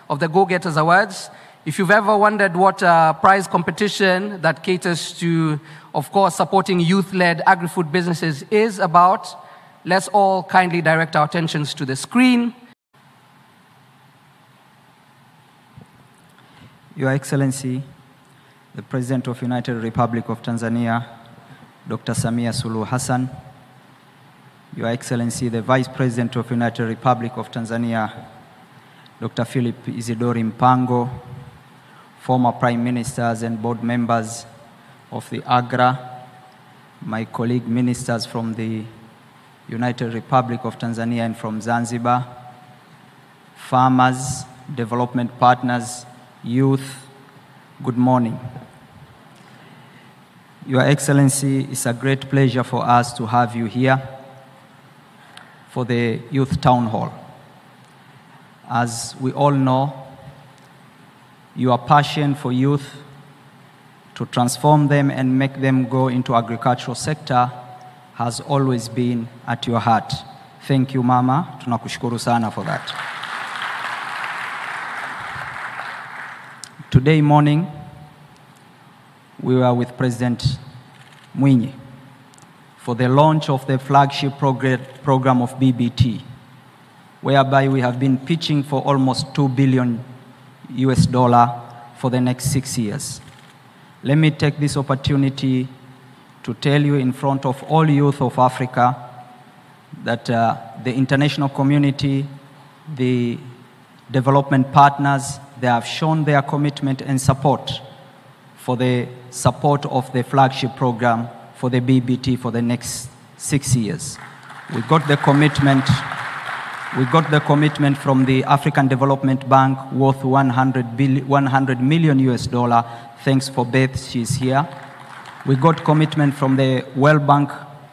of the Go Getters Awards. If you've ever wondered what a prize competition that caters to, of course, supporting youth-led agri-food businesses is about, let's all kindly direct our attentions to the screen. Your Excellency, the President of United Republic of Tanzania, Dr. Samia Suluhu Hassan, Your Excellency, the Vice President of United Republic of Tanzania, Dr. Philip Isidori Mpango, former Prime Ministers and board members of the AGRA, my colleague ministers from the United Republic of Tanzania and from Zanzibar, farmers, development partners, youth, good morning. Your Excellency, it's a great pleasure for us to have you here for the Youth Town Hall. As we all know, your passion for youth to transform them and make them go into agricultural sector has always been at your heart. Thank you, Mama. Tunakushukuru sana for that. Today morning, we were with President Mwinyi for the launch of the flagship program of BBT, whereby we have been pitching for almost $2 billion for the next 6 years. Let me take this opportunity to tell you in front of all youth of Africa that the international community, the development partners, they have shown their commitment and support for the support of the flagship program for the BBT for the next 6 years. We got the commitment from the African Development Bank worth $100 million. Thanks for Beth, she's here. We got commitment from the World Bank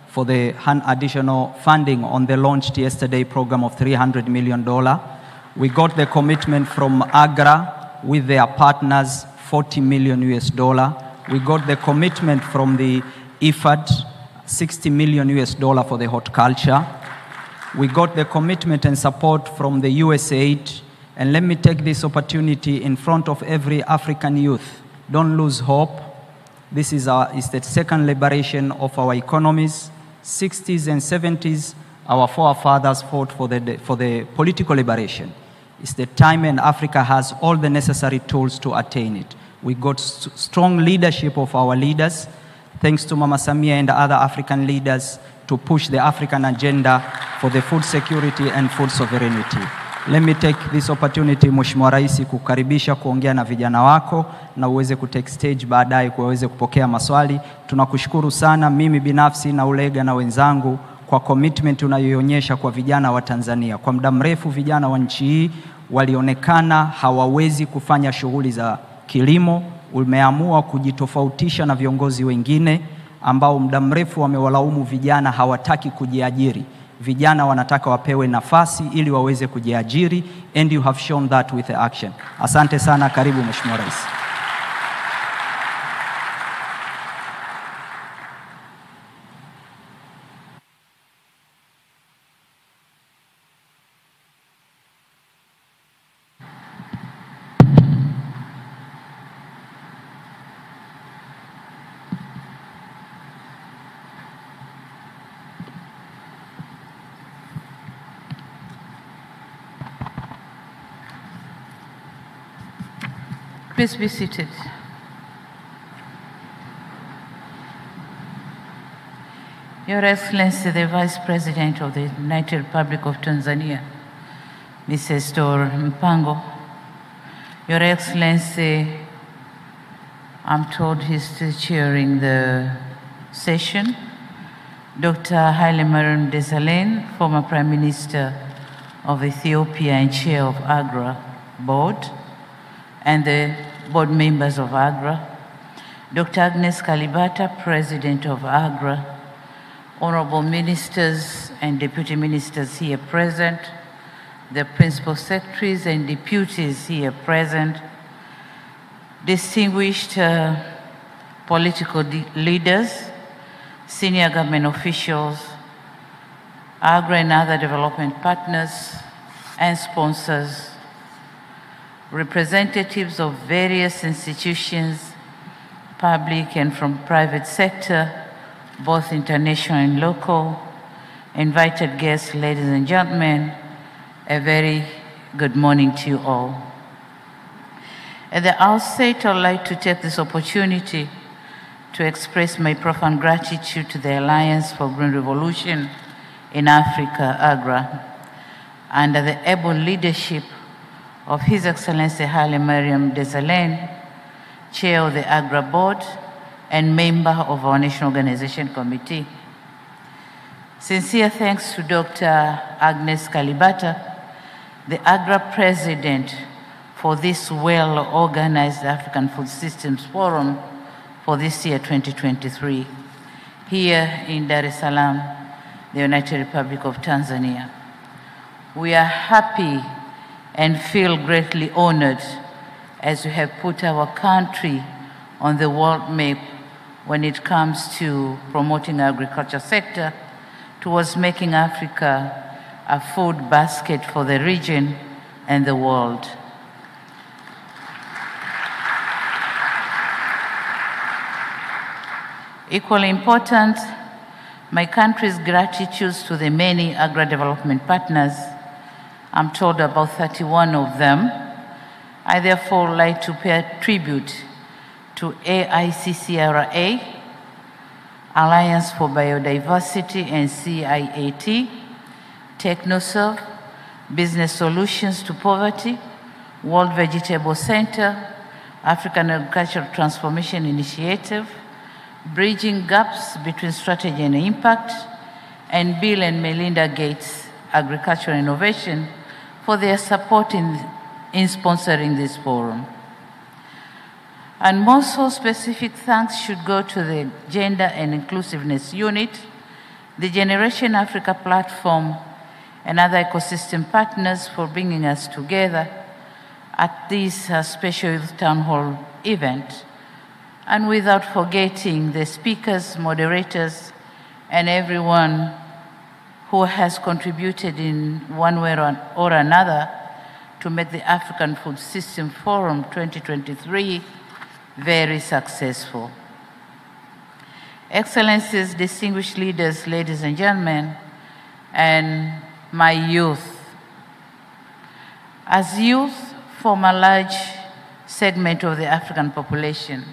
for the additional funding on the launched yesterday program of $300 million. We got the commitment from AGRA with their partners, $40 million. We got the commitment from the IFAD, $60 million for the horticulture. We got the commitment and support from the USAID. And let me take this opportunity in front of every African youth. Don't lose hope. This is the second liberation of our economies. 60s and 70s, our forefathers fought for the political liberation. It's the time, and Africa has all the necessary tools to attain it. We got strong leadership of our leaders, thanks to Mama Samia and other African leaders, to push the African agenda for the food security and food sovereignty. Let me take this opportunity, Mheshimiwa Rais, kukaribisha kuongea na vijana wako na uweze kutake stage baadaye kuweze kupokea maswali. Tunakushukuru sana mimi binafsi na ulega na wenzangu kwa commitment unayoonyesha kwa vijana wa Tanzania. Kwa muda mrefu vijana wa nchi hii walionekana hawawezi kufanya shughuli za kilimo. Umeamua kujitofautisha na viongozi wengine ambao muda mrefu wamewalaumu vijana hawataki kujiajiri. Vijana wanataka wapewe nafasi ili waweze kujiajiri, and you have shown that with the action. Asante sana, karibu Mheshimiwa Rais. Please be seated. Your Excellency, the Vice President of the United Republic of Tanzania, Mrs. Dor Mpango. Your Excellency, I'm told he's still chairing the session. Dr. Haile Mariam Desalegn, former Prime Minister of Ethiopia and Chair of AGRA Board, and the board members of AGRA, Dr. Agnes Kalibata, President of AGRA, honorable ministers and deputy ministers here present, the principal secretaries and deputies here present, distinguished political leaders, senior government officials, AGRA and other development partners and sponsors, representatives of various institutions, public and from private sector, both international and local, invited guests, ladies and gentlemen, a very good morning to you all. At the outset, I'd like to take this opportunity to express my profound gratitude to the Alliance for Green Revolution in Africa, AGRA, under the able leadership of His Excellency Haile Mariam Desalegn, Chair of the AGRA Board and member of our National Organization Committee. Sincere thanks to Dr. Agnes Kalibata, the AGRA President, for this well-organized African Food Systems Forum for this year, 2023, here in Dar es Salaam, the United Republic of Tanzania. We are happy and feel greatly honored as we have put our country on the world map when it comes to promoting the agriculture sector towards making Africa a food basket for the region and the world. Equally important, my country's gratitude to the many agri-development partners. I'm told about 31 of them. I therefore would like to pay tribute to AICCRA, Alliance for Biodiversity and CIAT, TechnoServe, Business Solutions to Poverty, World Vegetable Center, African Agricultural Transformation Initiative, Bridging Gaps Between Strategy and Impact, and Bill and Melinda Gates Agricultural Innovation for their support in sponsoring this forum. And most so specific thanks should go to the Gender and Inclusiveness Unit, the Generation Africa Platform, and other ecosystem partners for bringing us together at this special Youth Town Hall event, and without forgetting the speakers, moderators, and everyone who has contributed in one way or another to make the African Food System Forum 2023 very successful. Excellencies, distinguished leaders, ladies and gentlemen, and my youth. As youth form a large segment of the African population,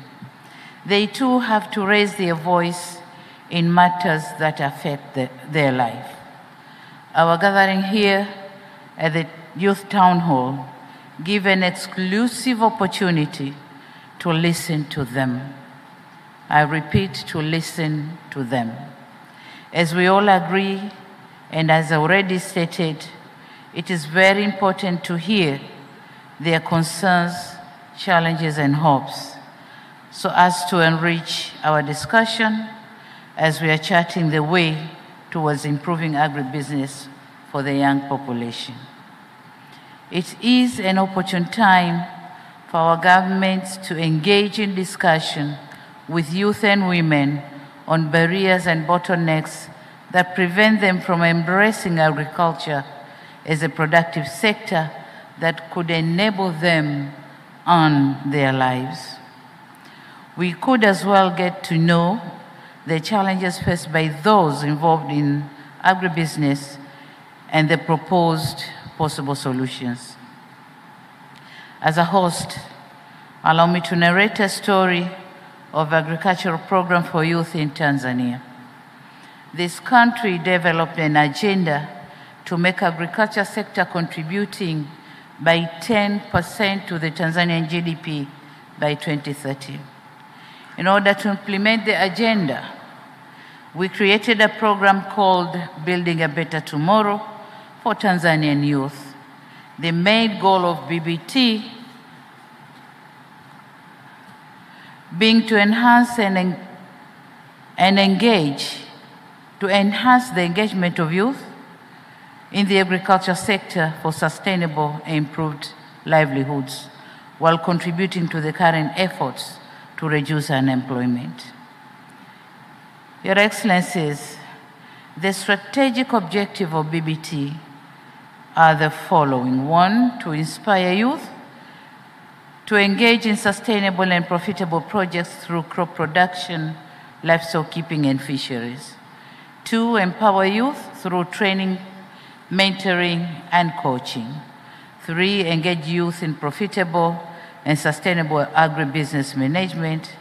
they too have to raise their voice in matters that affect their life. Our gathering here at the Youth Town Hall give an exclusive opportunity to listen to them. I repeat, to listen to them. As we all agree, and as already stated, it is very important to hear their concerns, challenges, and hopes, so as to enrich our discussion as we are charting the way towards improving agribusiness for the young population. It is an opportune time for our governments to engage in discussion with youth and women on barriers and bottlenecks that prevent them from embracing agriculture as a productive sector that could enable them on their lives. We could as well get to know the challenges faced by those involved in agribusiness and the proposed possible solutions. As a host, allow me to narrate a story of agricultural program for youth in Tanzania. This country developed an agenda to make agriculture sector contributing by 10% to the Tanzanian GDP by 2030. In order to implement the agenda, we created a program called Building a Better Tomorrow for Tanzanian youth. The main goal of BBT being to enhance and engage, to enhance the engagement of youth in the agriculture sector for sustainable and improved livelihoods, while contributing to the current efforts to reduce unemployment. Your Excellencies, the strategic objective of BBT are the following. 1, to inspire youth to engage in sustainable and profitable projects through crop production, livestock keeping, and fisheries. 2, empower youth through training, mentoring, and coaching. 3, engage youth in profitable and sustainable agribusiness management.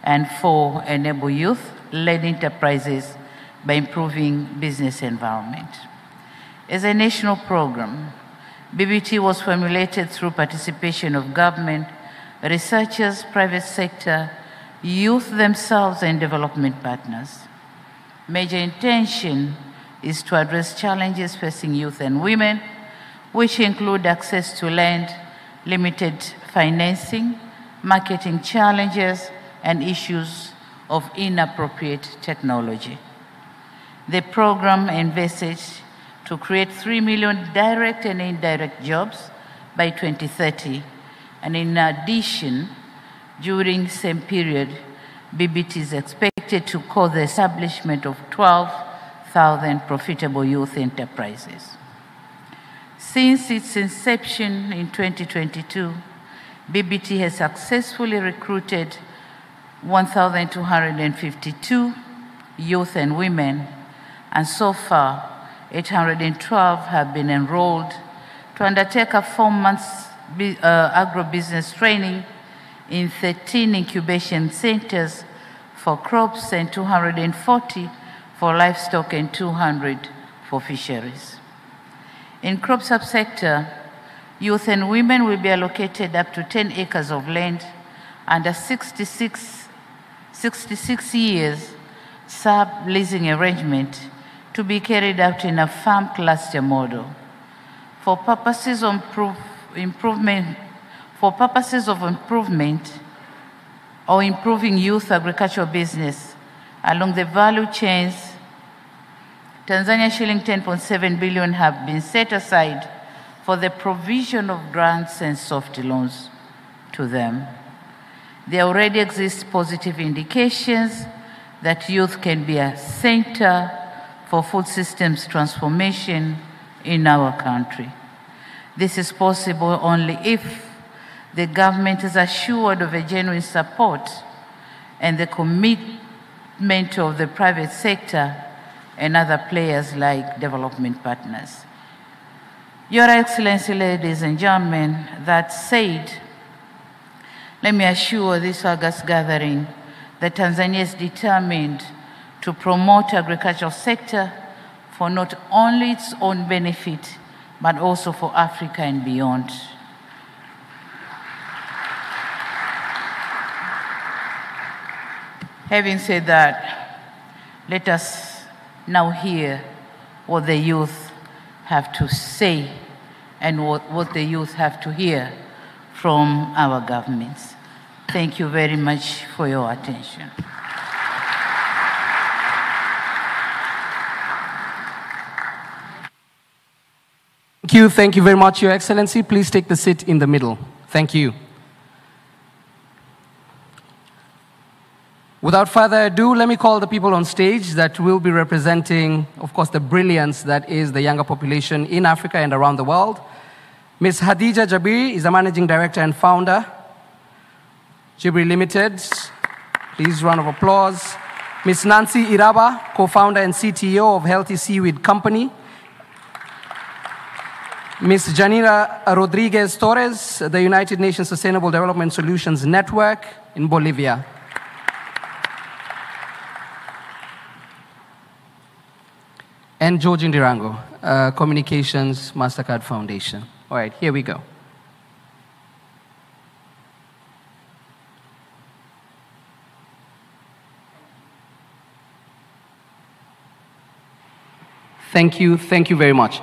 And 4, enable youth-led enterprises by improving business environment. As a national program, BBT was formulated through participation of government, researchers, private sector, youth themselves, and development partners. Major intention is to address challenges facing youth and women, which include access to land, limited financing, marketing challenges, and issues of inappropriate technology. The program envisages to create 3 million direct and indirect jobs by 2030. And in addition, during the same period, BBT is expected to cause the establishment of 12,000 profitable youth enterprises. Since its inception in 2022, BBT has successfully recruited 1,252 youth and women, and so far, 812 have been enrolled to undertake a 4-month agribusiness training in 13 incubation centers for crops and 240 for livestock and 200 for fisheries. In crop subsector, youth and women will be allocated up to 10 acres of land under 66 years sub-leasing arrangement to be carried out in a farm cluster model. For purposes of improvement or improving youth agricultural business along the value chains, Tanzania shilling 10.7 billion have been set aside for the provision of grants and soft loans to them. There already exist positive indications that youth can be a center for food systems transformation in our country. This is possible only if the government is assured of a genuine support and the commitment of the private sector and other players like development partners. Your Excellency, ladies and gentlemen, that said, let me assure this August gathering that Tanzania is determined to promote the agricultural sector for not only its own benefit, but also for Africa and beyond. Having said that, let us now hear what the youth have to say and what the youth have to hear from our governments. Thank you very much for your attention. Thank you very much, Your Excellency. Please take the seat in the middle. Thank you. Without further ado, let me call the people on stage that will be representing, of course, the brilliance that is the younger population in Africa and around the world. Ms. Hadija Jabiri is the Managing Director and Founder, Jabiri Limited. Please, round of applause. Ms. Nancy Iraba, Co-Founder and CTO of Healthy Seaweed Company. Ms. Janira Rodriguez Torres, the United Nations Sustainable Development Solutions Network in Bolivia. And George Ndirango, Communications MasterCard Foundation. All right, here we go. Thank you very much.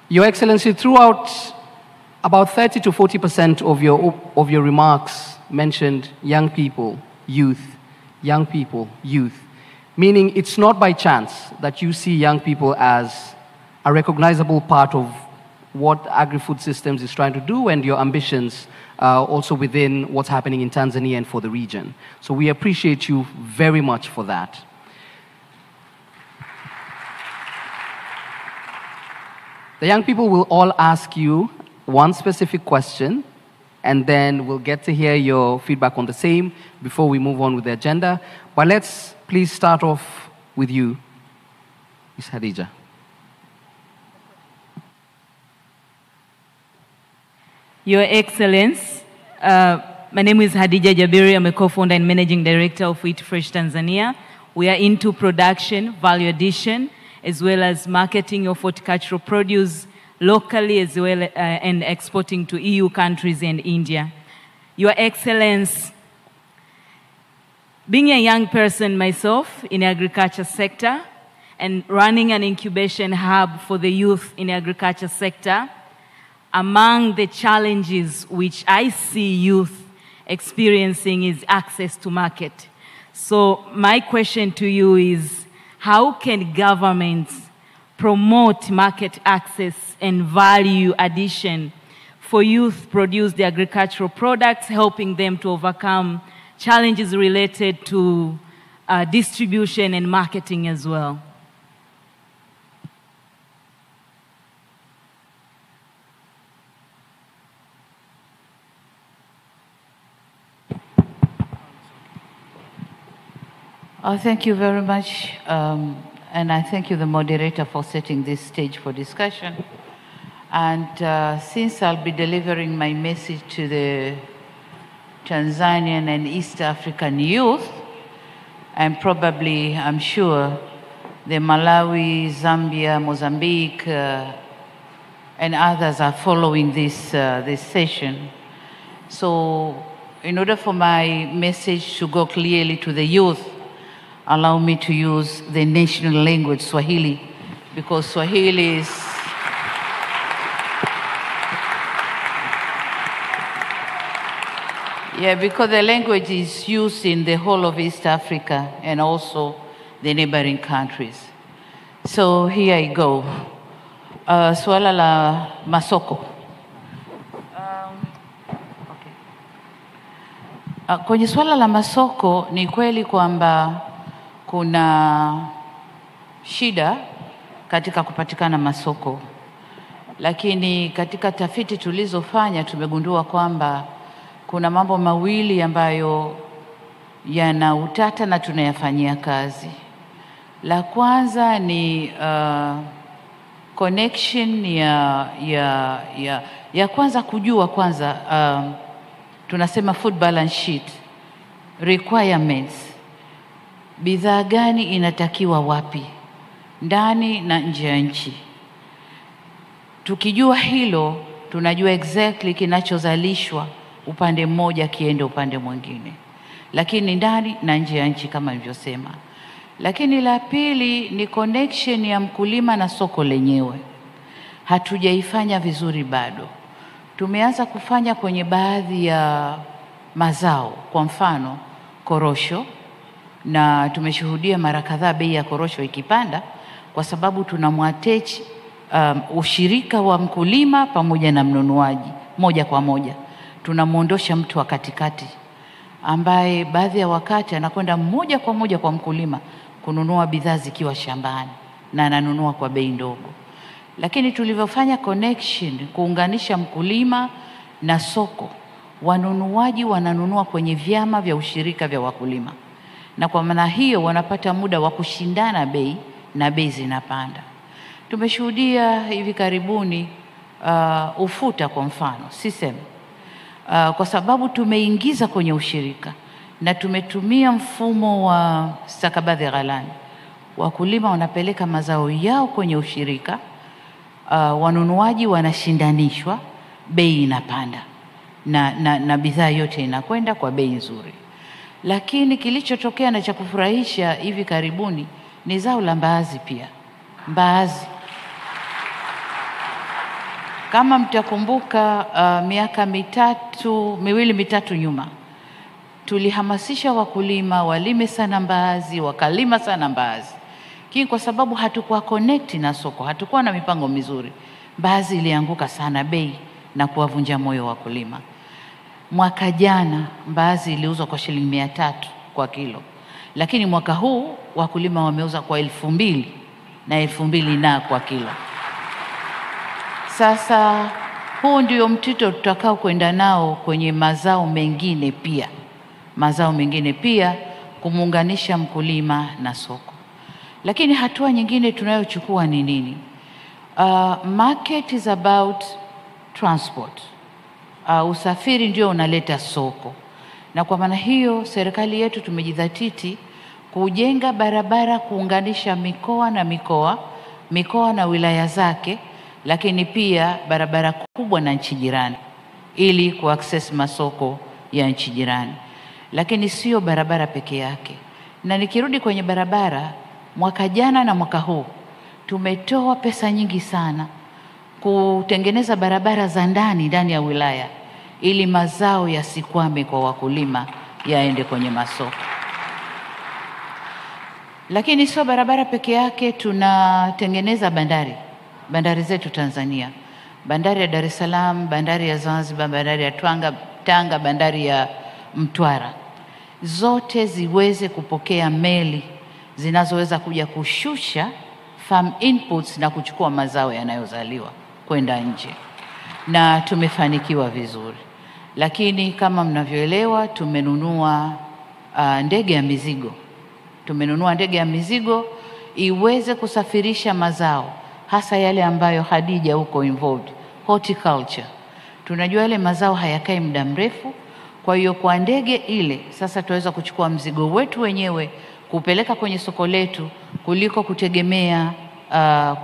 Your Excellency, throughout about 30 to 40% of your remarks mentioned young people, youth, young people, youth. Meaning it's not by chance that you see young people as a recognizable part of what agri-food systems is trying to do and your ambitions also within what's happening in Tanzania and for the region. So we appreciate you very much for that. The young people will all ask you one specific question, and then we'll get to hear your feedback on the same before we move on with the agenda. But let's please start off with you, Ms. Hadija. Your Excellence, my name is Hadija Jabiri. I'm a co-founder and managing director of Eat Fresh Tanzania. We are into production, value addition, as well as marketing of horticultural produce locally, as well and exporting to EU countries and India. Your Excellence, being a young person myself in the agriculture sector and running an incubation hub for the youth in the agriculture sector, among the challenges which I see youth experiencing is access to market. So my question to you is, how can governments promote market access and value addition for youth produce the agricultural products, helping them to overcome challenges related to distribution and marketing as well? Thank you very much, and I thank you, the moderator, for setting this stage for discussion. And since I'll be delivering my message to the Tanzanian and East African youth, and probably, I'm sure, the Malawi, Zambia, Mozambique, and others are following this, this session. So in order for my message to go clearly to the youth, allow me to use the national language, Swahili, because Swahili is because the language is used in the whole of East Africa and also the neighboring countries. So here I go. Swala la masoko. Kwenye swala la masoko ni kweli kwamba kuna shida katika kupatikana masoko, lakini katika tafiti tulizofanya tumegundua kwamba kuna mambo mawili ambayo yana utata na tunayafanyia kazi. La kwanza ni connection ya kwanza kujua kwanza, tunasema food balance sheet requirements. Bidhaa gani inatakiwa wapi, ndani na nje ya nchi. Tukijua hilo, tunajua exactly kinachozalishwa upande mmoja kiende upande mwingine, lakini ndani na nje ya nchi kama nilivyosema. Lakini la pili ni connection ya mkulima na soko lenyewe. Hatujaifanya vizuri bado. Tumeanza kufanya kwenye baadhi ya mazao, kwa mfano korosho, na tumeshuhudia mara kadhaa bei ya korosho ikipanda kwa sababu tunamwattach ushirika wa mkulima pamoja na mnunuaji moja kwa moja. Tunamuondosha mtu wa katikati ambaye baadhi ya wakati anakwenda moja kwa moja kwa mkulima kununua bidhaa zikiwa shambani na ananunua kwa bei ndogo. Lakini tulivyofanya connection, kuunganisha mkulima na soko, wanunuaji wananunua kwenye vyama vya ushirika vya wakulima, na kwa maana hiyo wanapata muda wa kushindana bei na bei zinapanda. Tumeshuhudia hivi karibuni ufuta kwa mfano, sisem, kwa sababu tumeingiza kwenye ushirika na tumetumia mfumo wa stakabadhi ghalani. Wakulima wanapeleka mazao yao kwenye ushirika, wanunuaji wanashindanishwa, bei inapanda na bidhaa yote inakwenda kwa bei nzuri. Lakini kilichotokea na cha kufurahisha hivi karibuni ni zao la mbaazi pia. Mbaazi, kama mtakumbuka, miaka miwili mitatu nyuma tulihamasisha wakulima walime sana mbaazi, wakalima sana mbaazi. Lakini kwa sababu hatukuwa connect na soko, hatukuwa na mipango mizuri, mbaazi ilianguka sana bei na kuwavunja moyo wakulima. Mwaka jana mbaazi iliuzwa kwa shilingi 300 kwa kilo, lakini mwaka huu wakulima wameuza kwa 2,000 na 2,000 kwa kilo. Sasa Huu ndio mtito tutakao kwenda nao kwenye mazao mengine pia, kumuunganisha mkulima na soko. Lakini hatua nyingine tunayochukua ni nini? Market is about transport. Usafiri ndio unaleta soko. Na kwa maana hiyo serikali yetu tumejidhatiti kujenga barabara kuunganisha mikoa na wilaya zake, lakini pia barabara kubwa na nchi jirani ili kuaccess masoko ya nchi jirani. Lakini sio barabara peke yake. Na nikirudi kwenye barabara, mwaka jana na mwaka huu tumetoa pesa nyingi sana kutengeneza barabara za ndani ya wilaya ili mazao yasikwame kwa wakulima, yaende kwenye masoko. Lakini sio barabara peke yake, tunatengeneza bandari zetu Tanzania. Bandari ya Dar es Salaam, bandari ya Zanzibar, bandari ya Tanga, bandari ya Mtwara. Zote ziweze kupokea meli zinazoweza kuja kushusha farm inputs na kuchukua mazao yanayozaliwa kwenda nje. Na tumefanikiwa vizuri. Lakini kama mnavyoelewa, tumenunua ndege ya mizigo iweze kusafirisha mazao, hasa yale ambayo Hadija huko involved, horticulture. Tunajua yale mazao hayakai muda mrefu, kwa hiyo kwa ndege ile sasa tuweza kuchukua mzigo wetu wenyewe kupeleka kwenye soko letu kuliko kutegemea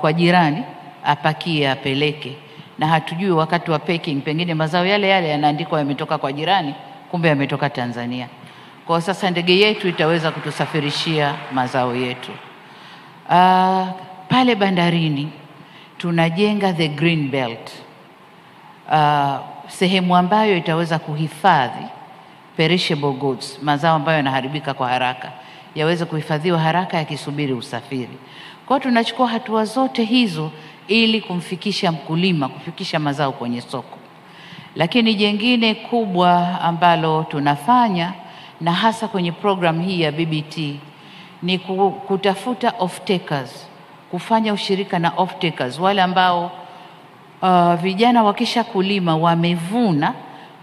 kwa jirani apakie apeleke, na hatujui wakati wa packing pengine mazao yale yanaandikwa yametoka kwa jirani, kumbe yametoka Tanzania. Kwa sasa ndege yetu itaweza kutusafirishia mazao yetu. Pale bandarini tunajenga the green belt, sehemu ambayo itaweza kuhifadhi perishable goods, mazao ambayo yanaharibika kwa haraka, yaweze kuhifadhiwa haraka yakisubiri usafiri. Kwa hiyo tunachukua hatua zote hizo ili kumfikisha mkulima, kufikisha mazao kwenye soko. Lakini jengine kubwa ambalo tunafanya, na hasa kwenye program hii ya BBT, ni kutafuta off-takers, kufanya ushirika na off-takers, wale ambao vijana wakisha kulima wamevuna,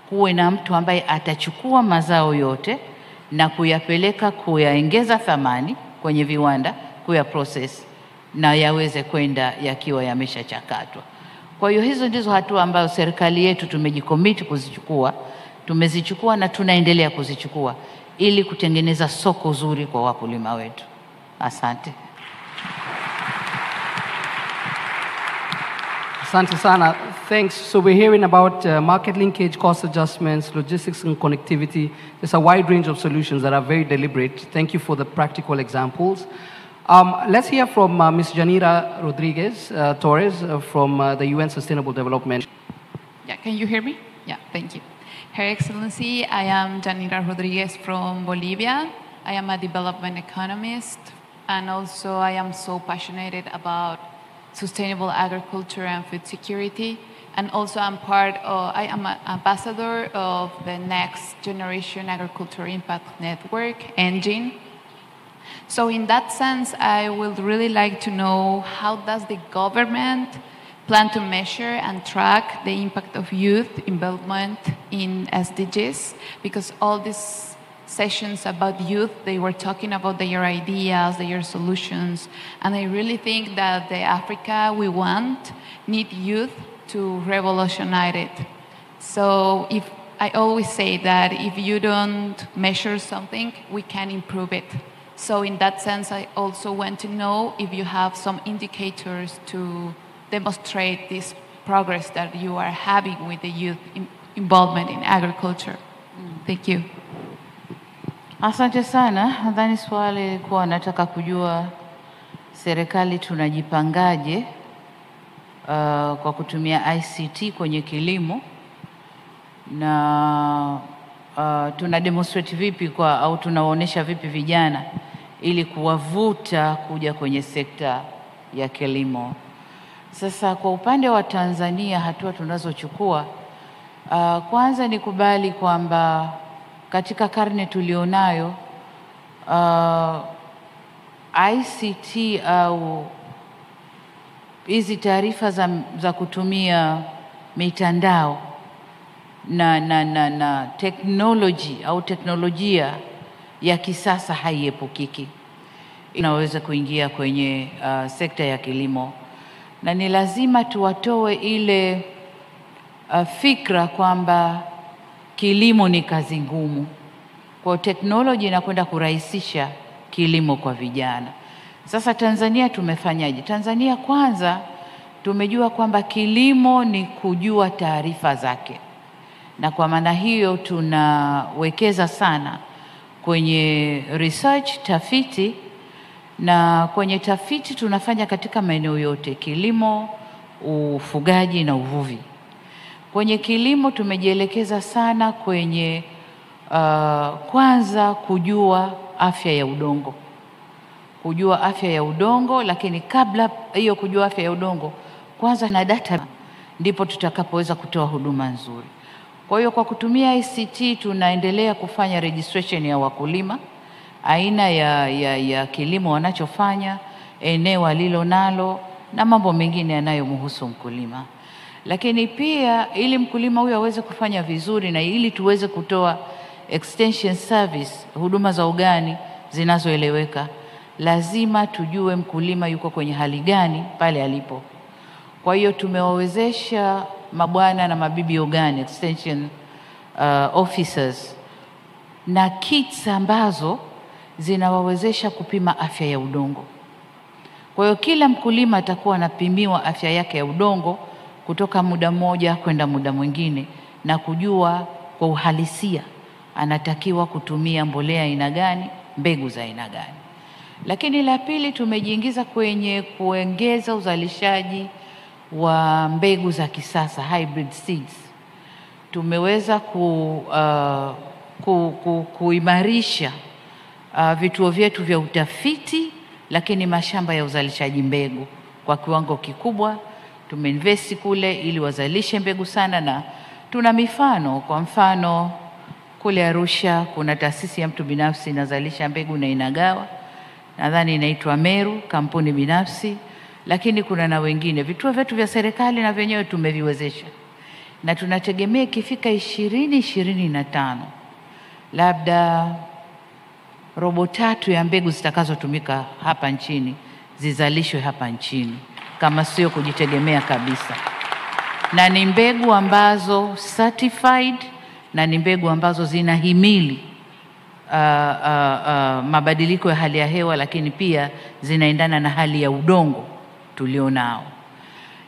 kuwe na mtu ambaye atachukua mazao yote na kuyapeleka kuyaongeza thamani kwenye viwanda, kuya process na yaweze kwenda yakiwa yameshachakatwa. Kwa hiyo hizo ndizo hatua ambazo serikali yetu tumejikomiti kuzichukua, tumezichukua na tunaendelea kuzichukua ili kutengeneza soko zuri kwa wakulima wetu. Asante. Asante sana. Thanks. So we're hearing about market linkage, cost adjustments, logistics and connectivity. There's a wide range of solutions that are very deliberate. Thank you for the practical examples. Let's hear from Ms. Janira Rodriguez Torres from the UN Sustainable Development. Yeah, can you hear me? Yeah, thank you. Her Excellency, I am Janira Rodriguez from Bolivia. I am a development economist, and also I am so passionate about sustainable agriculture and food security. And also I am an ambassador of the Next Generation Agriculture Impact Network, ENGINE. So in that sense, I would really like to know, how does the government plan to measure and track the impact of youth involvement in SDGs? Because all these sessions about youth, they were talking about their ideas, their solutions, and I really think that the Africa we want need youth to revolutionize it. So I always say that if you don't measure something, we can improve it. So in that sense, I also want to know if you have some indicators to demonstrate this progress that you are having with the youth involvement in agriculture. Thank you. Asante sana. Nadhani swali kwa nataka kujua serikali tunajipangaje kwa kutumia ICT kwenye kilimo, na tuna demonstrate vipi au tunawaonesha vipi vijana ili kuwavuta kuja kwenye sekta ya kilimo. Sasa kwa upande wa Tanzania, hatua tunazochukua, kwanza ni kubali kwamba katika karne tulionayo, ICT au hizi taarifa za kutumia mitandao na technology au teknolojia ya kisasa haiepukiki. Inaweza kuingia kwenye sekta ya kilimo, na ni lazima tuwatoe ile fikra kwamba kilimo ni kazi ngumu. Kwa teknoloji inakwenda kurahisisha kilimo kwa vijana. Sasa Tanzania tumefanyaje? Tanzania kwanza tumejua kwamba kilimo ni kujua taarifa zake, na kwa maana hiyo tunawekeza sana kwenye research, tafiti, na kwenye tafiti tunafanya katika maeneo yote: kilimo, ufugaji na uvuvi. Kwenye kilimo tumejielekeza sana kwenye kwanza kujua afya ya udongo. Kujua afya ya udongo, lakini kabla hiyo kujua afya ya udongo, kwanza na data, ndipo tutakapoweza kutoa huduma nzuri. Kwa hiyo kwa kutumia ICT tunaendelea kufanya registration ya wakulima, aina ya kilimo wanachofanya, eneo alilo nalo na mambo mengine yanayomhusu mkulima. Lakini pia ili mkulima huyo aweze kufanya vizuri na ili tuweze kutoa extension service, huduma za ugani zinazoeleweka, lazima tujue mkulima yuko kwenye hali gani pale alipo. Kwa hiyo tumewawezesha mabwana na mabibi ugani extension officers na kits ambazo zinawawezesha kupima afya ya udongo. Kwa hiyo kila mkulima atakuwa anapimiwa afya yake ya udongo kutoka muda mmoja kwenda muda mwingine, na kujua kwa uhalisia anatakiwa kutumia mbolea aina gani, mbegu za aina gani. Lakini la pili, tumejiingiza kwenye kuongeza uzalishaji wa mbegu za kisasa, hybrid seeds. Tumeweza kuimarisha vituo vyetu vya utafiti, lakini mashamba ya uzalishaji mbegu kwa kiwango kikubwa. Tumeinvesti kule ili wazalishe mbegu sana, na tuna mifano. Kwa mfano kule Arusha kuna taasisi ya mtu binafsi inazalisha mbegu na inagawa, nadhani inaitwa Meru, kampuni binafsi, lakini kuna na wengine. Vituo vyetu vya serikali na vyenyewe tumeviwezesha, na tunategemea ikifika 2025 labda 3/4 ya mbegu zitakazotumika hapa nchini zizalishwe hapa nchini, kama sio kujitegemea kabisa. Na ni mbegu ambazo certified, na ni mbegu ambazo zinahimili mabadiliko ya hali ya hewa, lakini pia zinaendana na hali ya udongo tulionao.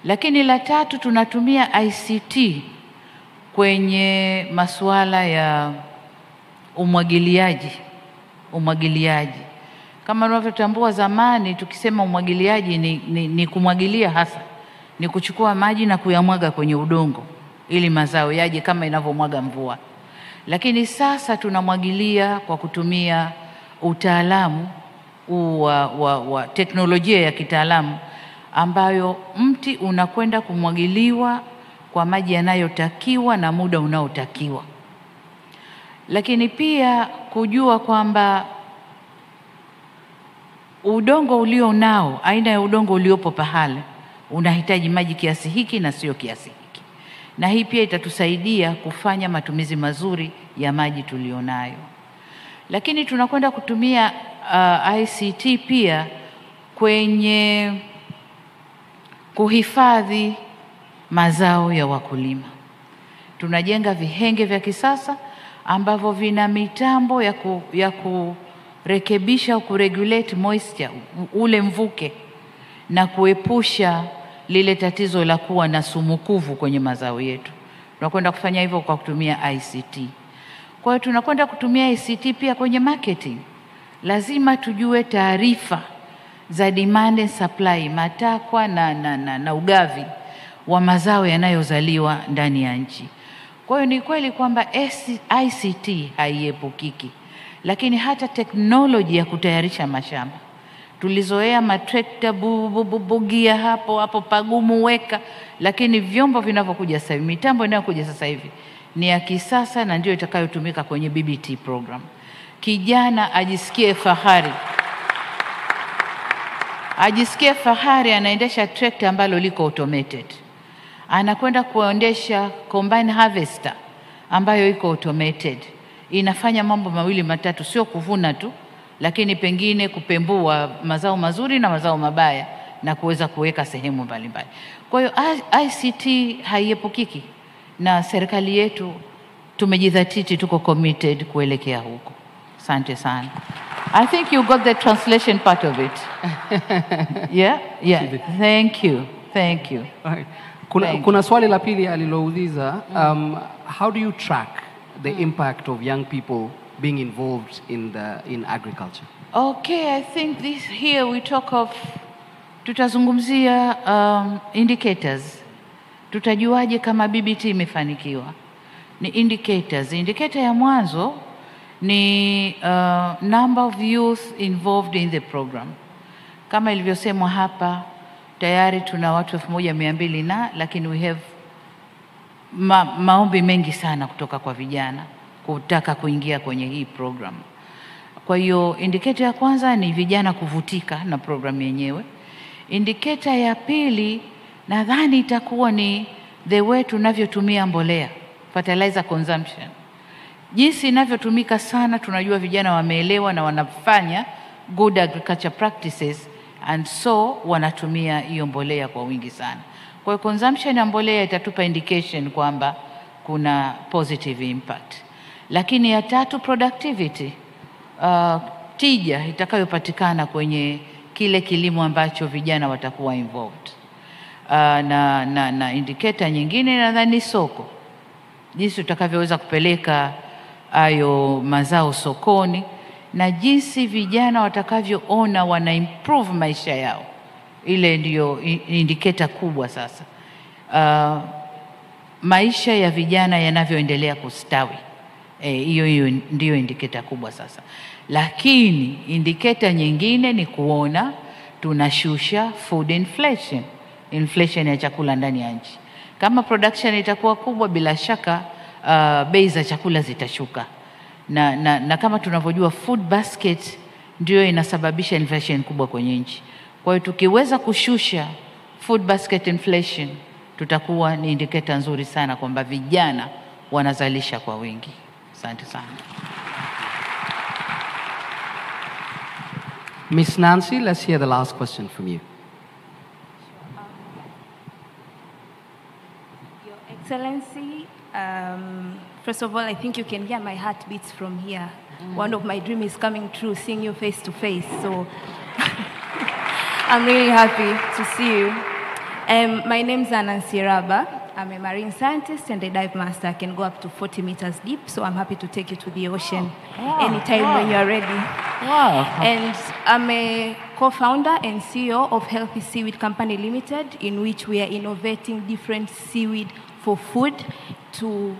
Lakini la tatu, tunatumia ICT kwenye masuala ya umwagiliaji. Kama unavyotambua, zamani tukisema umwagiliaji ni kumwagilia, hasa ni kuchukua maji na kuyamwaga kwenye udongo ili mazao yaje kama inavyomwaga mvua. Lakini sasa tunamwagilia kwa kutumia utaalamu wa teknolojia ya kitaalamu, ambayo mti unakwenda kumwagiliwa kwa maji yanayotakiwa na muda unaotakiwa. Lakini pia kujua kwamba udongo ulio nao, aina ya udongo uliopo pahali, unahitaji maji kiasi hiki na sio kiasi hiki. Na hii pia itatusaidia kufanya matumizi mazuri ya maji tulionayo. Lakini tunakwenda kutumia ICT pia kwenye kuhifadhi mazao ya wakulima. Tunajenga vihenge vya kisasa ambavyo vina mitambo ya kurekebisha au kuregulate moisture, ule mvuke, na kuepusha lile tatizo la kuwa na sumukuvu kwenye mazao yetu. Tunakwenda kufanya hivyo kwa kutumia ICT. Kwa hiyo tunakwenda kutumia ICT pia kwenye marketing. Lazima tujue taarifa za demand and supply, matakwa na ugavi wa mazao yanayozaliwa ndani ya nchi. Kwa hiyo ni kweli kwamba ICT haiepukiki, lakini hata teknoloji ya kutayarisha mashamba. Tulizoea matrekta bugia hapo pagumu weka, lakini vyombo vinavyokuja sasa hivi, mitambo inayokuja sasa hivi ni ya kisasa, na ndio itakayotumika kwenye BBT program. Kijana ajisikie fahari anaendesha trekta ambalo liko automated, anakwenda kuendesha combine harvester ambayo iko automated. Inafanya mambo mawili matatu, sio kuvuna tu, lakini pengine kupembua mazao mazuri na mazao mabaya na kuweza kuweka sehemu mbalimbali. Kwa hiyo ICT haiepukiki, na serikali yetu tumejidhatiti, tuko committed kuelekea huko. Asante sana. I think you got the translation part of it. Yeah? Thank you. Right. Kuna swali la pili alilouliza, how do you track the impact of young people being involved in agriculture? Okay, I think here we talk of, tutazungumzia indicators. Tutajuaje kama BBT imefanikiwa? Ni indicators. Indicator ya mwanzo ni number of youth involved in the program. Kama ilivyosemwa hapa, tayari tuna watu 1200 lakini we have maombi mengi sana kutoka kwa vijana kutaka kuingia kwenye hii program. Kwa hiyo indicator ya kwanza ni vijana kuvutika na program yenyewe. Indicator ya pili nadhani itakuwa ni the way tunavyotumia mbolea, fertilizer consumption. Jinsi inavyotumika sana, tunajua vijana wameelewa na wanafanya good agriculture practices, and so wanatumia hiyo mbolea kwa wingi sana. Kwa hiyo consumption ya mbolea itatupa indication kwamba kuna positive impact. Lakini ya tatu, productivity, tija itakayopatikana kwenye kile kilimo ambacho vijana watakuwa involved. Na indicator nyingine nadhani soko, jinsi utakavyoweza kupeleka hayo mazao sokoni na jinsi vijana watakavyoona wana improve maisha yao. Ile ndiyo indicator kubwa sasa. Maisha ya vijana yanavyoendelea kustawi. Hiyo ndiyo indicator kubwa sasa. Lakini indicator nyingine ni kuona tunashusha food inflation. Inflation ya chakula ndani ya nchi. Kama production itakuwa kubwa, bila shaka bei za chakula zitashuka. Na kama tunavyojua food basket ndio inasababisha inflation kubwa kwenye nchi. Kwa hiyo tukiweza kushusha food basket inflation, tutakuwa ni indicator nzuri sana kwamba vijana wanazalisha kwa wingi. Asante sana. Miss Nancy, let's hear the last question from you. Your Excellency, first of all, I think you can hear my heartbeats from here. One of my dreams is coming true, seeing you face to face. So I'm really happy to see you. My name is Nancy Raba. I'm a marine scientist and a dive master. I can go up to 40 meters deep, so I'm happy to take you to the ocean anytime when you're ready. Wow. And I'm a co-founder and CEO of Healthy Seaweed Company Limited, in which we are innovating different seaweed for food to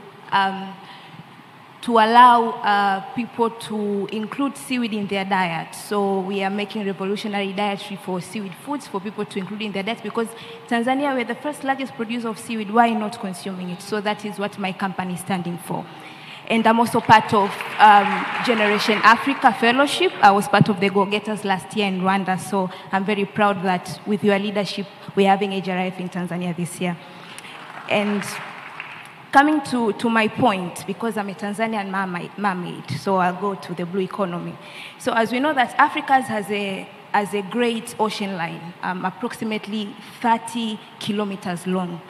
allow people to include seaweed in their diet. So we are making revolutionary dietary for seaweed foods for people to include in their diet, because Tanzania, we're the first largest producer of seaweed. Why not consuming it? So that is what my company is standing for. And I'm also part of Generation Africa Fellowship. I was part of the Go-Getters last year in Rwanda, so I'm very proud that with your leadership, we're having HRIF in Tanzania this year. And coming to my point, because I'm a Tanzanian mermaid, so I'll go to the blue economy. So as we know that Africa has a great ocean line, approximately 30 kilometers long.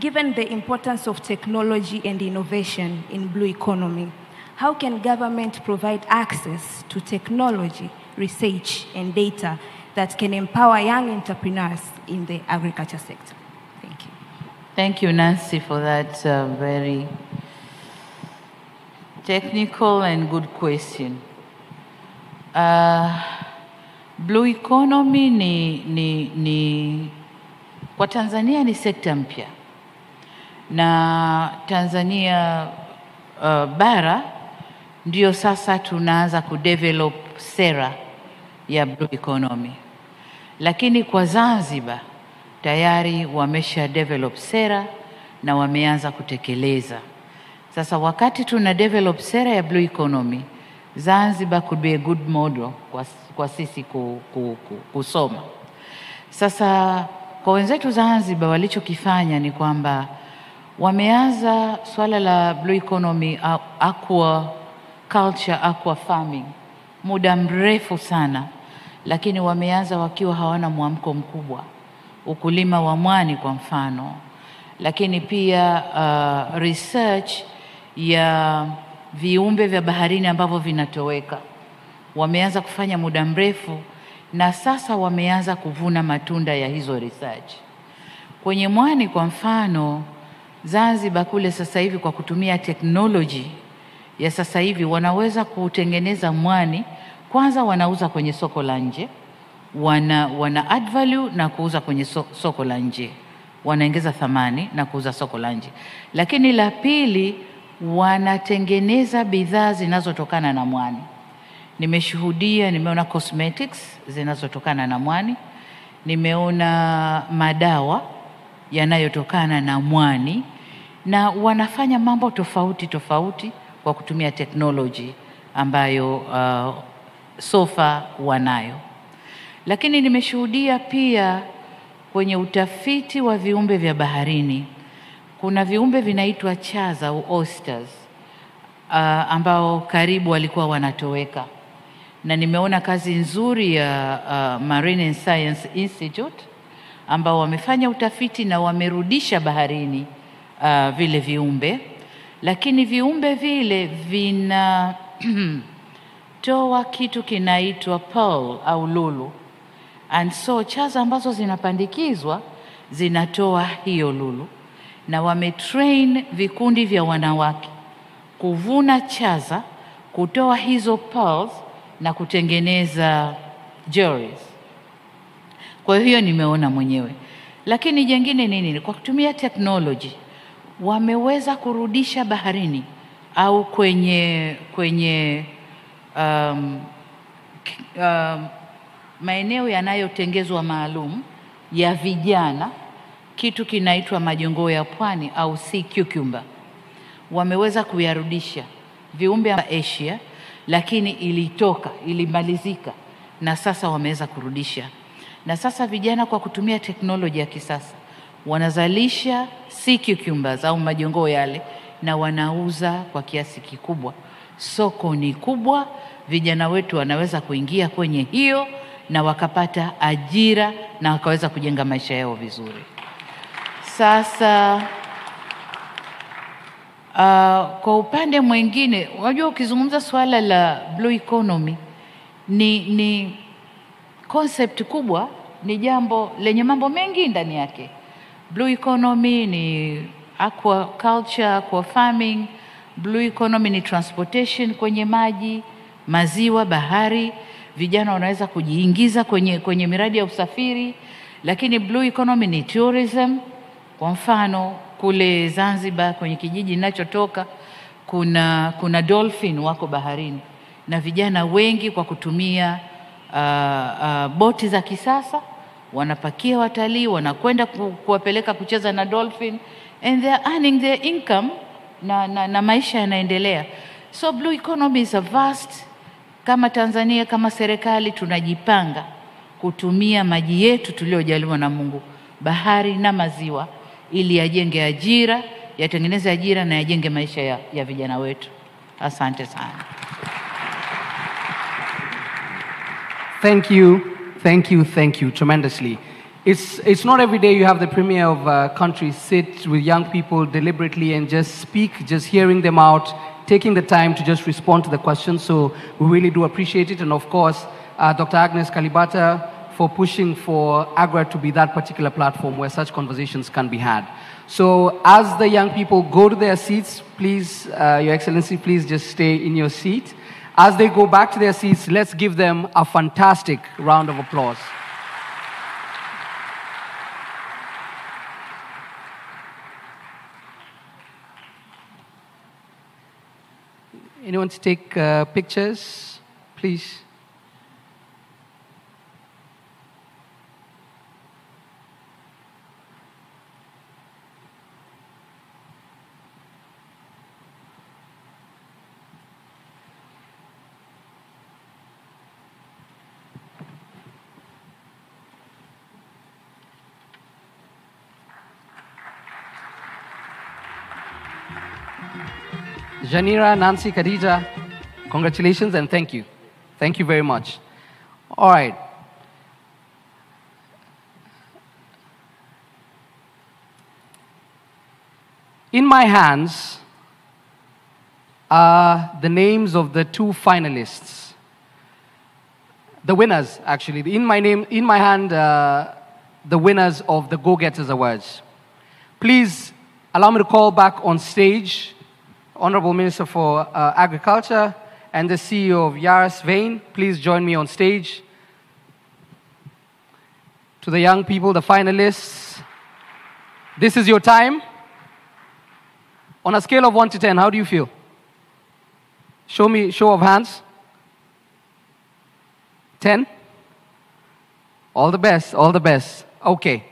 Given the importance of technology and innovation in blue economy, how can government provide access to technology, research, and data that can empower young entrepreneurs in the agriculture sector? Thank you. Thank you, Nancy, for that very technical and good question. Blue economy ni kwa Tanzania ni sekta mpya. Na Tanzania bara ndio sasa tunaanza kudevelop sera ya blue economy. Lakini kwa Zanzibar tayari wamesha develop sera na wameanza kutekeleza. Sasa wakati tuna develop sera ya blue economy, Zanzibar could be a good model kwa sisi kusoma. Sasa Kwa wenzetu Zanzibar walichokifanya ni kwamba wameanza swala la blue economy, aqua culture, aqua farming muda mrefu sana, lakini wameanza wakiwa hawana mwamko mkubwa. Ukulima wa mwani kwa mfano, lakini pia research ya viumbe vya baharini ambavyo vinatoweka wameanza kufanya muda mrefu, na sasa wameanza kuvuna matunda ya hizo research. Kwenye mwani kwa mfano, Zanzibar kule sasa hivi kwa kutumia technology ya sasa hivi wanaweza kutengeneza mwani. Kwanza wanauza kwenye soko la nje, wana add value na kuuza kwenye soko la nje, wanaongeza thamani na kuuza soko la nje. Lakini la pili, wanatengeneza bidhaa zinazotokana na mwani. Nimeona cosmetics zinazotokana na mwani, nimeona madawa yanayotokana na mwani, na wanafanya mambo tofauti tofauti kwa kutumia technology ambayo sofa wanayo. Lakini nimeshuhudia pia kwenye utafiti wa viumbe vya baharini, kuna viumbe vinaitwa chaza au oysters ambao karibu walikuwa wanatoweka, na nimeona kazi nzuri ya Marine Science Institute ambao wamefanya utafiti na wamerudisha baharini vile viumbe, lakini viumbe vile vinatoa kitu kinaitwa pearl au lulu, and so chaza ambazo zinapandikizwa zinatoa hiyo lulu, na wametrain vikundi vya wanawake kuvuna chaza, kutoa hizo pearls na kutengeneza jewelries. Kwa hiyo nimeona mwenyewe. Lakini jengine nini? Kwa kutumia technology wameweza kurudisha baharini au kwenye maeneo yanayotengezwa maalum ya vijana kitu kinaitwa majongoo ya pwani au sea cucumber. Wameweza kuyarudisha viumbe wa Asia, lakini ilimalizika, na sasa wameweza kurudisha. Na sasa vijana kwa kutumia teknolojia ya kisasa wanazalisha sea cucumbers au majongoo yale, na wanauza kwa kiasi kikubwa. Soko ni kubwa, vijana wetu wanaweza kuingia kwenye hiyo na wakapata ajira na wakaweza kujenga maisha yao vizuri. Sasa kwa upande mwingine, unajua ukizungumza swala la blue economy ni concept kubwa, ni jambo lenye mambo mengi ndani yake. Blue economy ni aquaculture, aqua farming. Blue economy ni transportation kwenye maji, maziwa, bahari. Vijana wanaweza kujiingiza kwenye miradi ya usafiri. Lakini blue economy ni tourism. Kwa mfano kule Zanzibar kwenye kijiji ninachotoka kuna dolphin wako baharini, na vijana wengi kwa kutumia boti za kisasa wanapakia watalii, wanakwenda kuwapeleka kucheza na dolphin, and they are earning their income na maisha yanaendelea. So blue economy is a vast. Kama Tanzania, kama serikali tunajipanga kutumia maji yetu tuliojaliwa na Mungu, bahari na maziwa, ili yajenge ajira, yatengeneze ajira na yajenge maisha ya vijana wetu. Asante sana. Thank you tremendously. It's not every day you have the premier of a country sit with young people deliberately and just speak, just hearing them out, taking the time to just respond to the questions. So we really do appreciate it. And of course, Dr. Agnes Kalibata for pushing for AGRA to be that particular platform where such conversations can be had. So as the young people go to their seats, please, Your Excellency, please just stay in your seat. As they go back to their seats, let's give them a fantastic round of applause. Anyone to take pictures, please? Janira, Nancy, Khadija, congratulations and thank you. Thank you very much. All right. In my hands are the names of the 2 finalists. The winners, actually. In my hand, the winners of the Go-Getters Awards. Please allow me to call back on stage Honorable Minister for Agriculture and the CEO of Yaris Vein. Please join me on stage. To the young people, the finalists, this is your time. On a scale of 1 to 10, how do you feel? Show of hands. 10? All the best, all the best. Okay.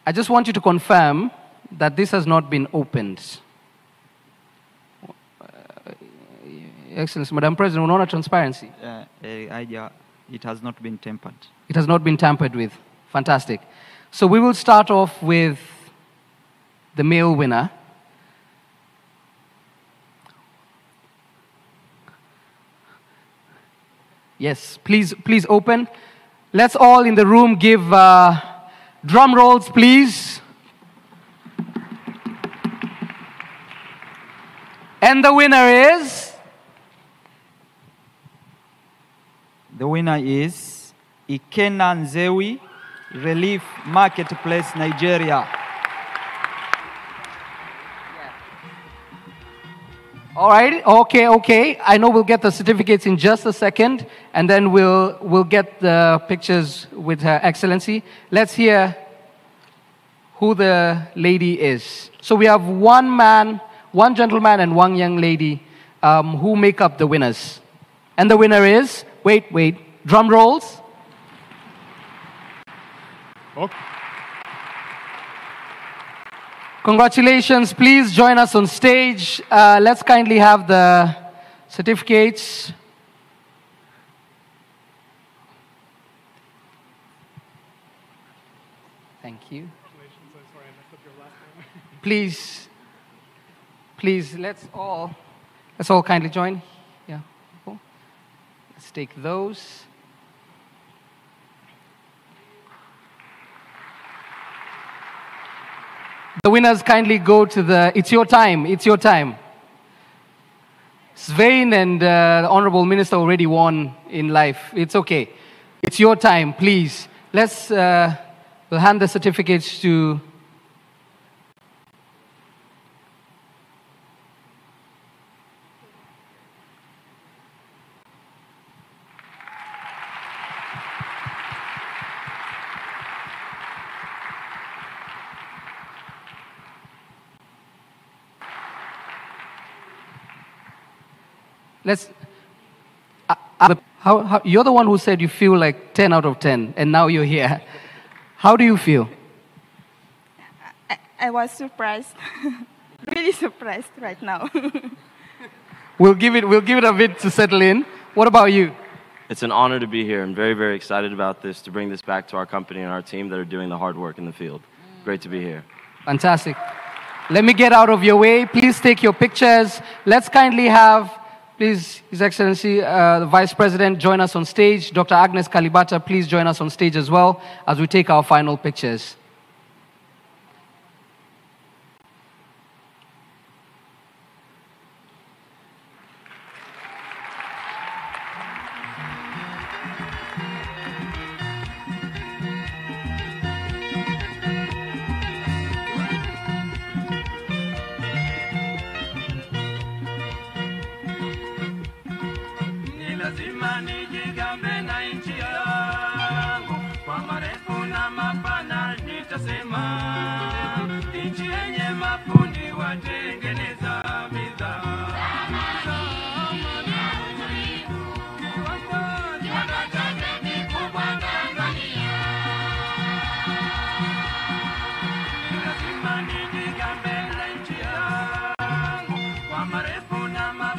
I just want you to confirm that this has not been opened. Excellency, Madam President, we want transparency. It has not been tampered. It has not been tampered with. Fantastic. So we will start off with the male winner. Yes, please open. Let's all in the room give drum rolls, please. And the winner is? The winner is Ikena Nzewi, Relief Marketplace, Nigeria. All right, okay. I know we'll get the certificates in just a second, and then we'll get the pictures with Her Excellency. Let's hear who the lady is. So we have one man, one gentleman, and one young lady who make up the winners. And the winner is, wait, drum rolls. Okay. Congratulations. Please join us on stage. Let's kindly have the certificates. Thank you. Congratulations. I'm sorry I messed up your last name. Please, let's all kindly join. Yeah. Cool. Let's take those. The winners kindly go to the, it's your time. Svein and the Honorable Minister already won in life. It's okay. It's your time, please. Let's, we'll hand the certificates to how, you're the one who said you feel like 10 out of 10, and now you're here. How do you feel? I was surprised, really surprised right now. We'll give it a bit to settle in. What about you? It's an honor to be here. I'm very, very excited about this, to bring this back to our company and our team that are doing the hard work in the field. Great to be here. Fantastic. Let me get out of your way. Please take your pictures. Let's kindly have, please, His Excellency, the Vice President, join us on stage. Dr. Agnes Kalibata, please join us on stage as well as we take our final pictures.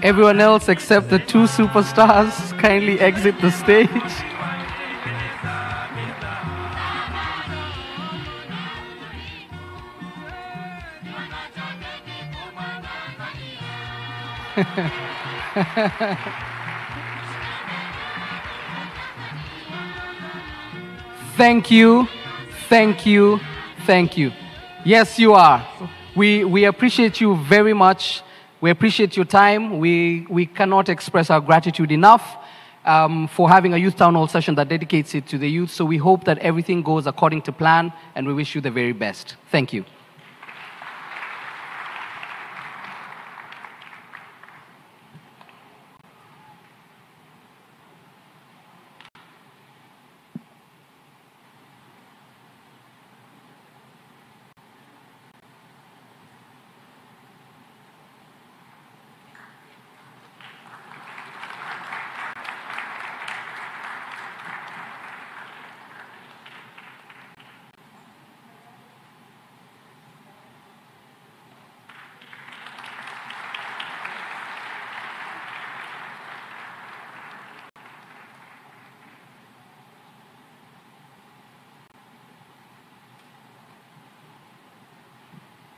Everyone else except the 2 superstars kindly exit the stage. Thank you, thank you, thank you. Yes, you are. We appreciate you very much. We appreciate your time. We cannot express our gratitude enough for having a youth town hall session that dedicates it to the youth. So we hope that everything goes according to plan, and we wish you the very best. Thank you.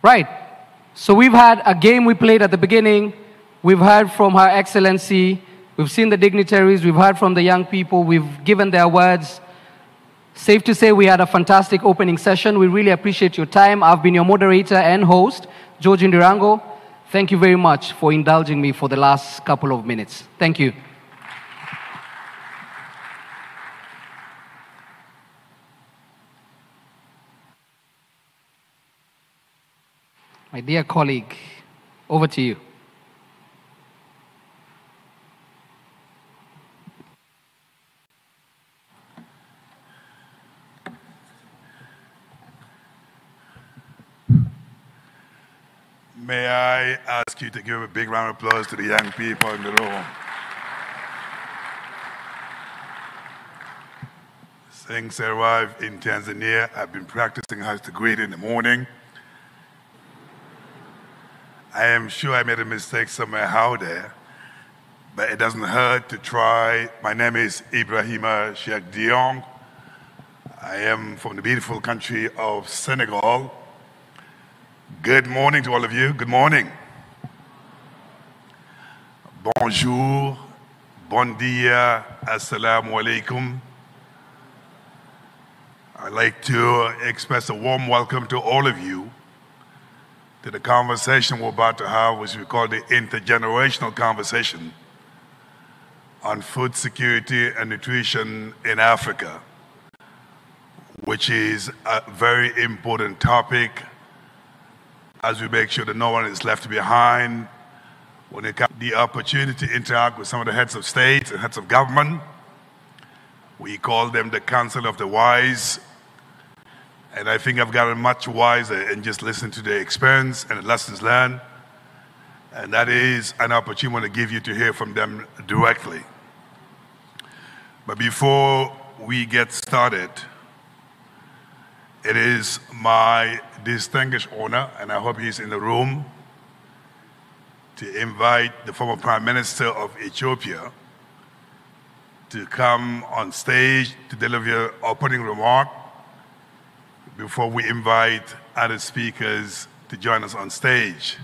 Right. So we've had a game we played at the beginning. We've heard from Her Excellency. We've seen the dignitaries. We've heard from the young people. We've given their words. Safe to say we had a fantastic opening session. We really appreciate your time. I've been your moderator and host, George Ndirango. Thank you very much for indulging me for the last couple of minutes. Thank you. My dear colleague, over to you. May I ask you to give a big round of applause to the young people in the room. Since I arrived in Tanzania, I've been practicing how to greet in the morning. I am sure I made a mistake somewhere out there, but it doesn't hurt to try. My name is Ibrahima Cheikh Diong. I am from the beautiful country of Senegal. Good morning to all of you. Good morning. Bonjour, bon dia, assalamu alaikum. I'd like to express a warm welcome to all of you to the conversation we're about to have, which we call the intergenerational conversation on food security and nutrition in Africa, which is a very important topic as we make sure that no one is left behind when it comes to the opportunity to interact with some of the heads of state and heads of government. We call them the Council of the Wise. And I think I've gotten much wiser in just listening to their experience and the lessons learned. And that is an opportunity I want to give you to hear from them directly. But before we get started, it is my distinguished honor, and I hope he's in the room, to invite the former Prime Minister of Ethiopia to come on stage to deliver an opening remark before we invite other speakers to join us on stage.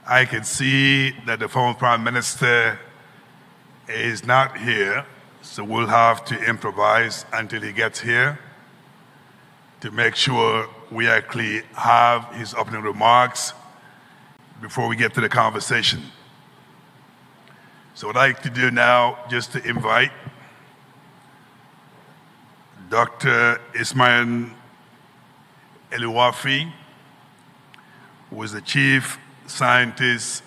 I can see that the former Prime Minister is not here, so we'll have to improvise until he gets here to make sure we actually have his opening remarks before we get to the conversation. So what I'd like to do now, just to invite Dr. Ismail Eliwafi, who is the Chief Scientist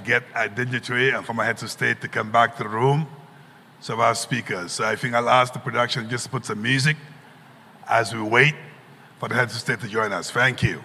get a dignitary and former heads of state to come back to the room, some of our speakers. So I think I'll ask the production just to put some music as we wait for the heads of state to join us. Thank you.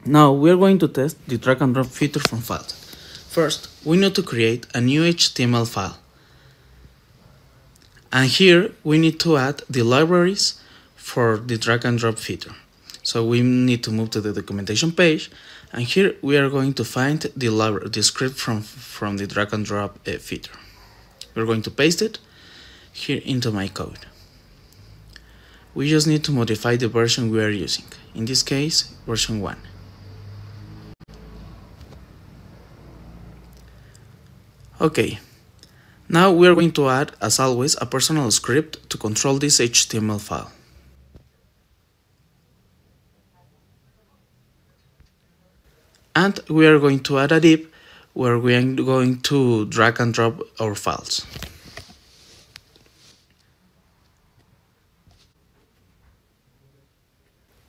Now we are going to test the drag and drop feature from files. First, we need to create a new HTML file. And here we need to add the libraries for the drag and drop feature. So we need to move to the documentation page, and here we are going to find the script from the drag and drop feature. We're going to paste it here into my code. We just need to modify the version we are using. In this case, version 1. Okay, now we are going to add, as always, a personal script to control this HTML file. And we are going to add a div where we are going to drag and drop our files.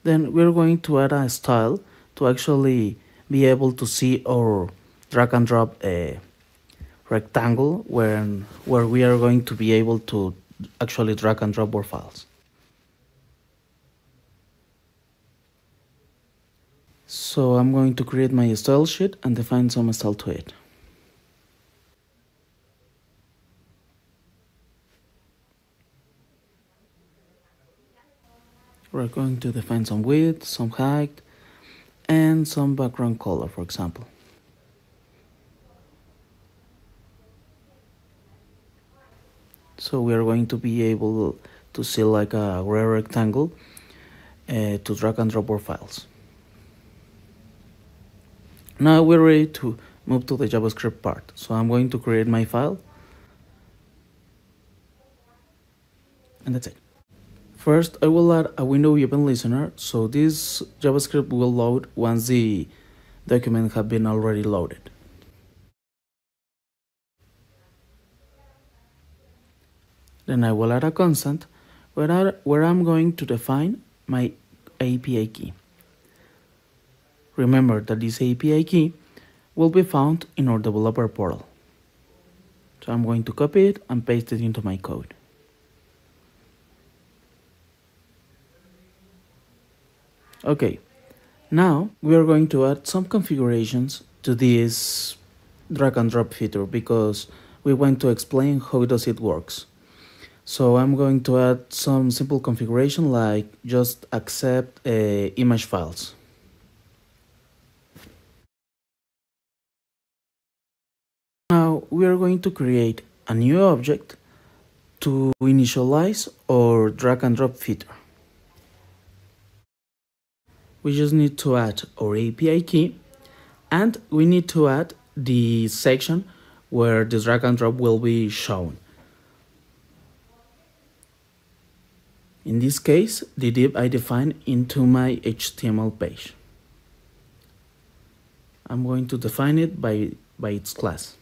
Then we're going to add a style to actually be able to see our drag and drop rectangle where we are going to be able to actually drag and drop our files. So I'm going to create my style sheet and define some style to it. We're going to define some width, some height, and some background color, for example. So we are going to be able to see like a gray rectangle to drag and drop our files. Now we're ready to move to the JavaScript part. So I'm going to create my file. And that's it. First, I will add a window event listener, so this JavaScript will load once the document has been already loaded. Then I will add a constant where I'm going to define my API key. Remember that this API key will be found in our developer portal. So I'm going to copy it and paste it into my code. Okay, now we are going to add some configurations to this drag and drop feature because we want to explain how does it works. So I'm going to add some simple configuration like just accept image files. Now we are going to create a new object to initialize our drag and drop feature. We just need to add our API key and we need to add the section where the drag and drop will be shown. In this case, the div I define into my HTML page. I'm going to define it by its class.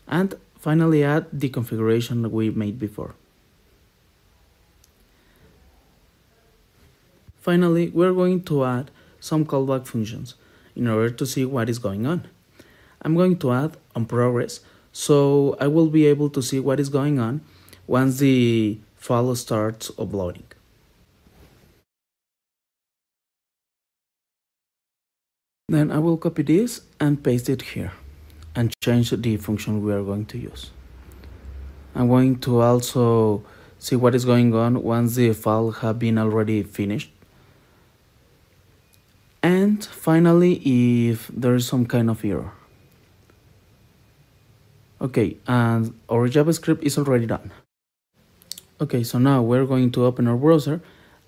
And finally add the configuration that we made before. Finally, we're going to add some callback functions in order to see what is going on. I'm going to add on progress, so I will be able to see what is going on once the file starts uploading. Then I will copy this and paste it here and change the function we are going to use. I'm going to also see what is going on once the file has been already finished. And finally, if there is some kind of error. Okay, and our JavaScript is already done. Okay, so now we're going to open our browser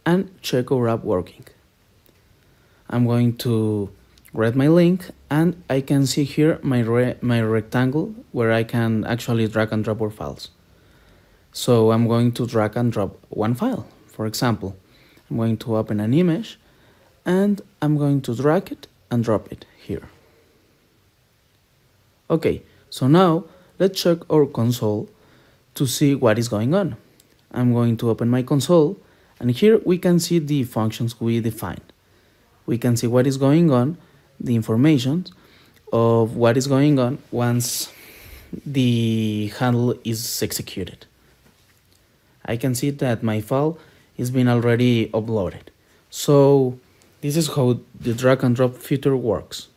and check our app working. I'm going to read my link and I can see here my rectangle where I can actually drag and drop our files. So I'm going to drag and drop one file. For example, I'm going to open an image and I'm going to drag it and drop it here. Okay, so now let's check our console to see what is going on. I'm going to open my console and here we can see the functions we defined. We can see what is going on, the information of what is going on once the handle is executed. I can see that my file is being already uploaded. So This is how the drag and drop feature works.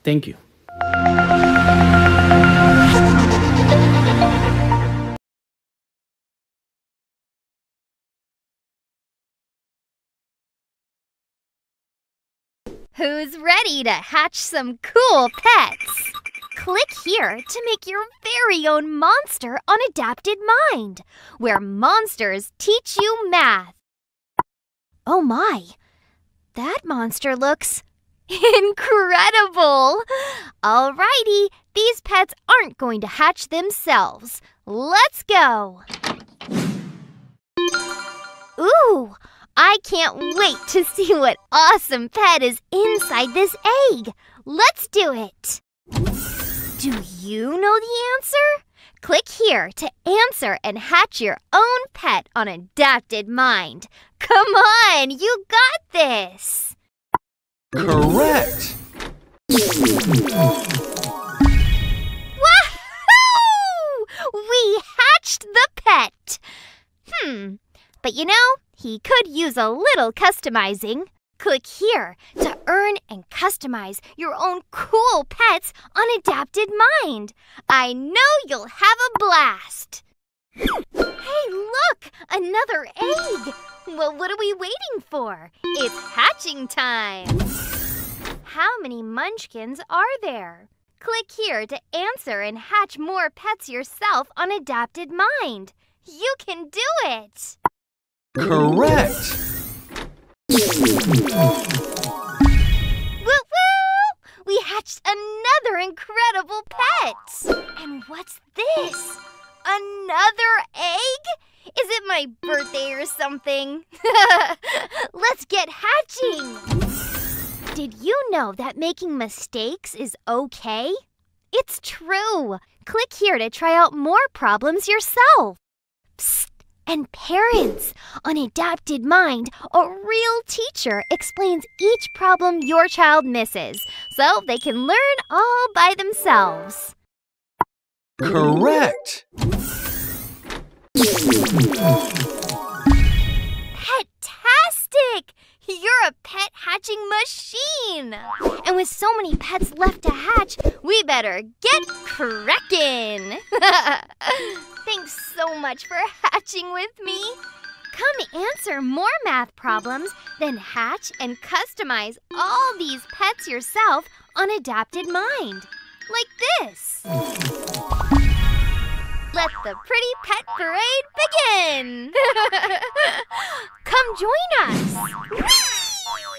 Thank you. Who's ready to hatch some cool pets? Click here to make your very own monster on Adapted Mind, where monsters teach you math. Oh my, that monster looks incredible! Alrighty, these pets aren't going to hatch themselves. Let's go! Ooh! I can't wait to see what awesome pet is inside this egg. Let's do it. Do you know the answer? Click here to answer and hatch your own pet on Adapted Mind. Come on, you got this. Correct. Wahoo! We hatched the pet. But you know, he could use a little customizing. Click here to earn and customize your own cool pets on Adapted Mind. I know you'll have a blast. Hey, look! Another egg! Well, what are we waiting for? It's hatching time! How many munchkins are there? Click here to answer and hatch more pets yourself on Adapted Mind. You can do it! Correct. Woo-woo! We hatched another incredible pet! And what's this? Another egg? Is it my birthday or something? Let's get hatching! Did you know that making mistakes is okay? It's true! Click here to try out more problems yourself. Psst! And parents, on Adapted Mind, a real teacher explains each problem your child misses, so they can learn all by themselves. Correct. Pet-tastic! You're a pet hatching machine! And with so many pets left to hatch, we better get crackin'! Thanks so much for hatching with me. Come answer more math problems, then hatch and customize all these pets yourself on Adapted Mind. Like this. Let the pretty pet parade begin! Come join us! Whee!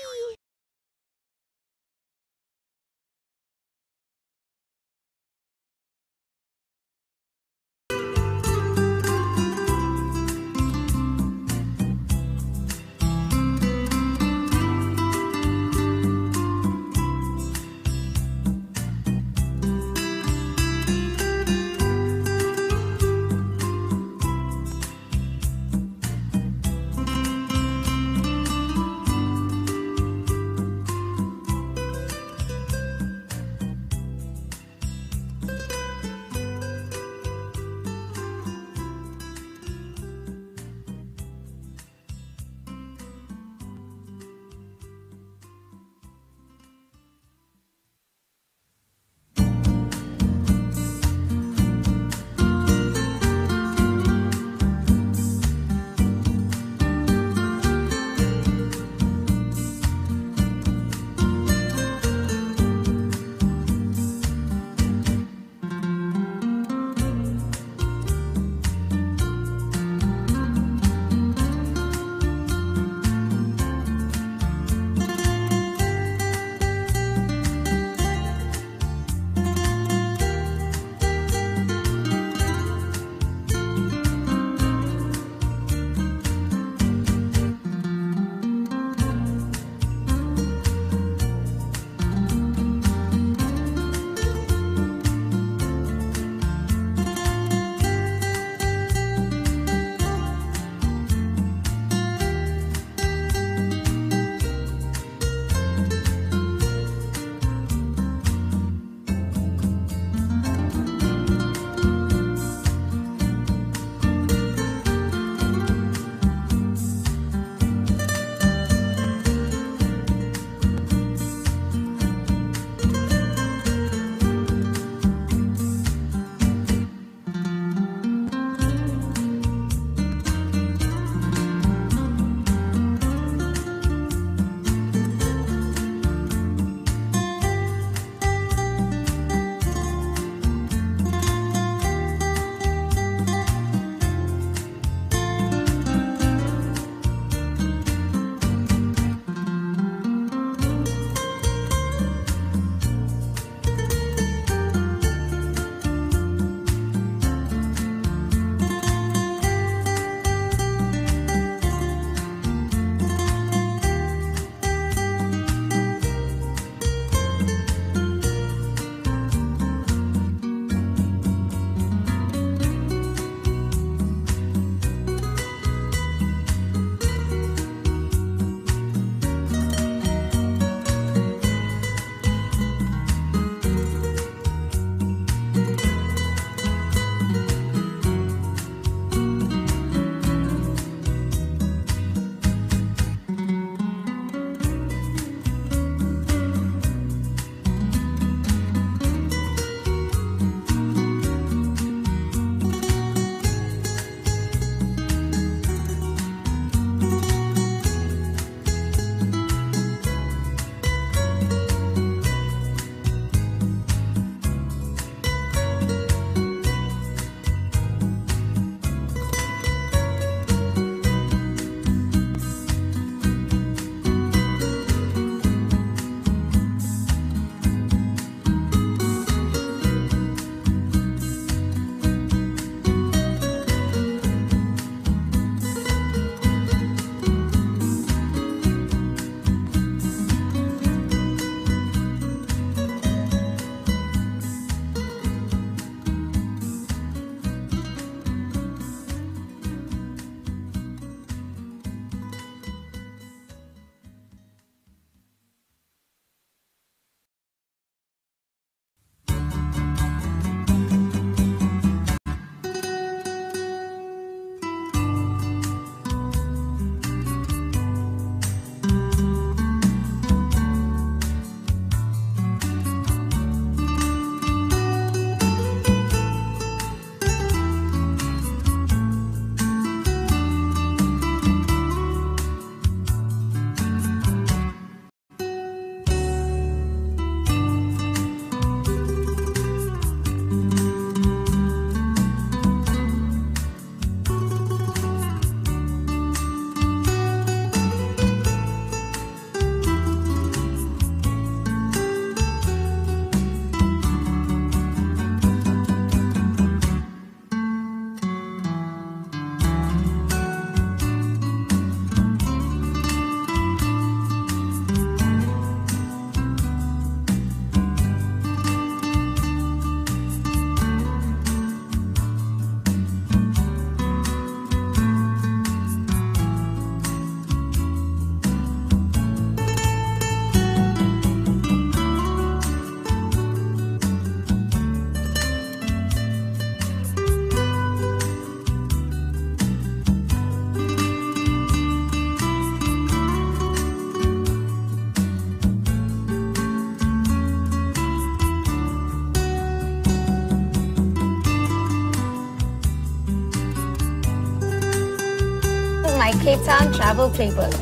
my Cape Town travel playbook.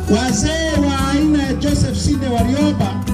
Wazee wa aina ya Joseph Sinde Warioba